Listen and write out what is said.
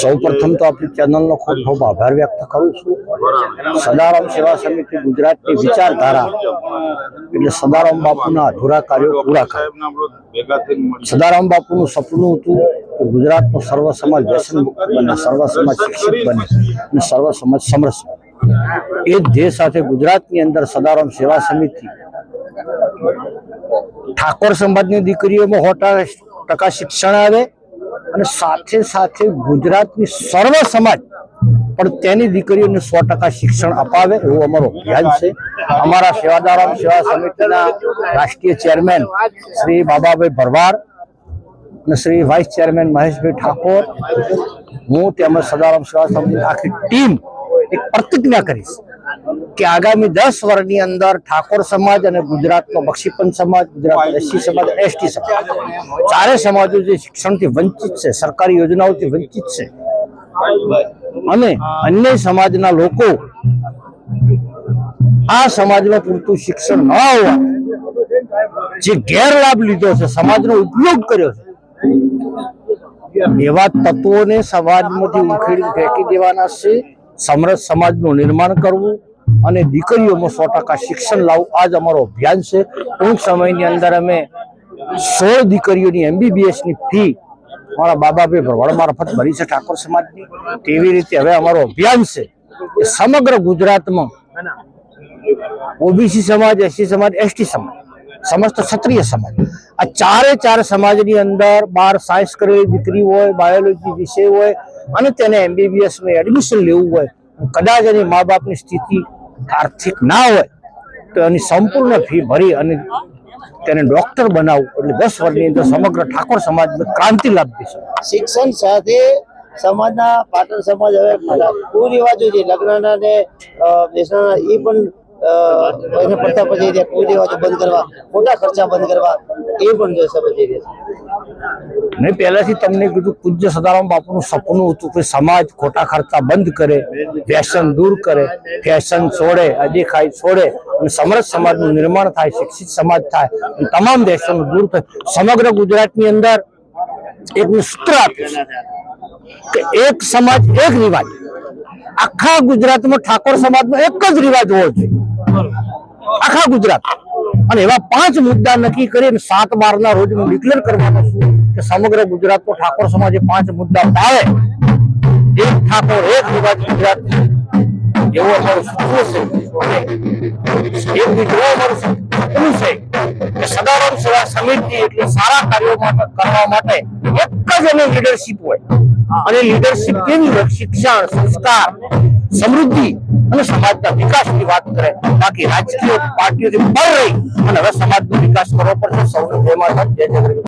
સૌ પ્રથમ તો આપણી ચેનલનો ખૂબ ખૂબ આભાર વ્યક્ત કરું છું. સદારામ સેવા સમિતિ ગુજરાતની વિચારધારા એટલે સદારામ બાપુના અધૂરા કાર્યો પૂરા કરે. સદારામ બાપુનું સપનું હતું કે ગુજરાતનો સર્વ સમાજ વ્યસન મુક્ત બને, સર્વ સમાજ શિક્ષિત બને અને સર્વ સમાજ સમરસ બને. એ ધ્યેય સાથે ગુજરાતની અંદર સદારામ સેવા સમિતિ ઠાકોર સમાજની દીકરીઓમાં 100% શિક્ષણ આવે અને સાથે સાથે ગુજરાતની સર્વ સમાજ પણ તેની દીકરીઓને 100% શિક્ષણ અપાવે એવું અમારો અભિયાન છે. અમારા સેવાદારામ સેવા સમિતિના રાષ્ટ્રીય ચેરમેન શ્રી બાબાભાઈ ભરવાડ અને શ્રી વાઇસ ચેરમેન મહેશભાઈ ઠાકોર, હું તેમજ સદારામ સેવા સમિતિની આખી ટીમ એક પ્રતિજ્ઞા કરીશ કે આગામી 10 વર્ષની અંદર ઠાકોર સમાજ અને ગુજરાતનો બક્ષીપંચ સમાજ, ગુજરાતનો એસસી સમાજ, એસટી સમાજ, ચારે સમાજો જે શિક્ષણથી વંચિત છે, સરકારી યોજનાઓથી વંચિત છે અને અન્ય સમાજના લોકો આ સમાજમાં પૂરતું શિક્ષણ ન હોવા જે ગેરલાભ લીધો છે, સમાજનો ઉપયોગ કર્યો છે, એવા તત્વોને સમાજમાંથી ઉખેડી ફેંકી દેવાના છે. સમરસ સમાજનું નિર્માણ કરવું અને દીકરીઓમાં 100% શિક્ષણ લાવવું આજ અમારો અભિયાન છે. ટૂંક સમયની અંદર અમે 16 દીકરીઓની MBBS ની ફી મારા બાબાભાઈ ભરવાડ મારફત ભરી છે ઠાકોર સમાજની. તેવી રીતે હવે અમારો અભિયાન છે કે સમગ્ર ગુજરાતમાં OBC સમાજ, SC સમાજ, ST સમાજ, સમસ્ત ક્ષત્રિય સમાજ, આ ચારે સમાજની અંદર 12 સાયન્સ કરેલી દીકરી હોય, બાયોલોજી વિષય હોય અને તેને MBBS માં એડમિશન લેવું હોય, કદાચ એની મા બાપની સ્થિતિ આર્થિક ના હોય તો એની સંપૂર્ણ ફી ભરી અને તેને ડોક્ટર બનાવવું એટલે 10 વર્ષની અંદર સમગ્ર ઠાકોર સમાજને ક્રાંતિ લાવી છે. શિક્ષણ સાથે સમાજના પાટણ સમાજ હવે કુરિવાજો છે, લગ્નના ને બેસવાના એ પણ પડતા પછી કુરિવાજો બંધ કરવા, ખોટા ખર્ચા બંધ કરવા એ પણ જો સમજી રહ્યા છે. મેં પહેલાથી તમને કીધું પૂજ્ય સદારામ બાપુનું સપનું હતું કે સમાજ ખોટા ખર્ચા બંધ કરે, વ્યસન દૂર કરે, ફેશન છોડે, અદેખાઈ છોડે અને સમરસ સમાજનું નિર્માણ થાય, શિક્ષિત સમાજ થાય અને તમામ વ્યસનો દૂર થાય. સમગ્ર ગુજરાતની અંદર એક સૂત્ર આપ્યું છે કે એક સમાજ એક રિવાજ. આખા ગુજરાતમાં ઠાકોર સમાજનો એક જ રિવાજ હોવો જોઈએ, આખા ગુજરાત. અને એવા 5 મુદ્દા નક્કી કરીને 7/12 રોજ હું ડિક્લેર કરવાનો છું કે સમગ્ર ગુજરાતનો ઠાકોર સમાજ 5 મુદ્દા પાળે. એક ઠાકોર એક રિવાજ ગુજરાત એવું અમારું સૂચવું છે. એક બીજું અમારું સૂચવું છે કે સદારામ સેવા સમિતિ એટલે સારા કાર્યો કરવા માટે એક જ એની લીડરશીપ હોય અને લીડરશીપ કેવી હોય? શિક્ષણ, સંસ્કાર, સમૃદ્ધિ અને સમાજના વિકાસની વાત કરે. બાકી રાજકીય પાર્ટીઓથી પર રહી અને હવે સમાજનો વિકાસ કરવો પડશે. સૌને જય માતા, જય જય.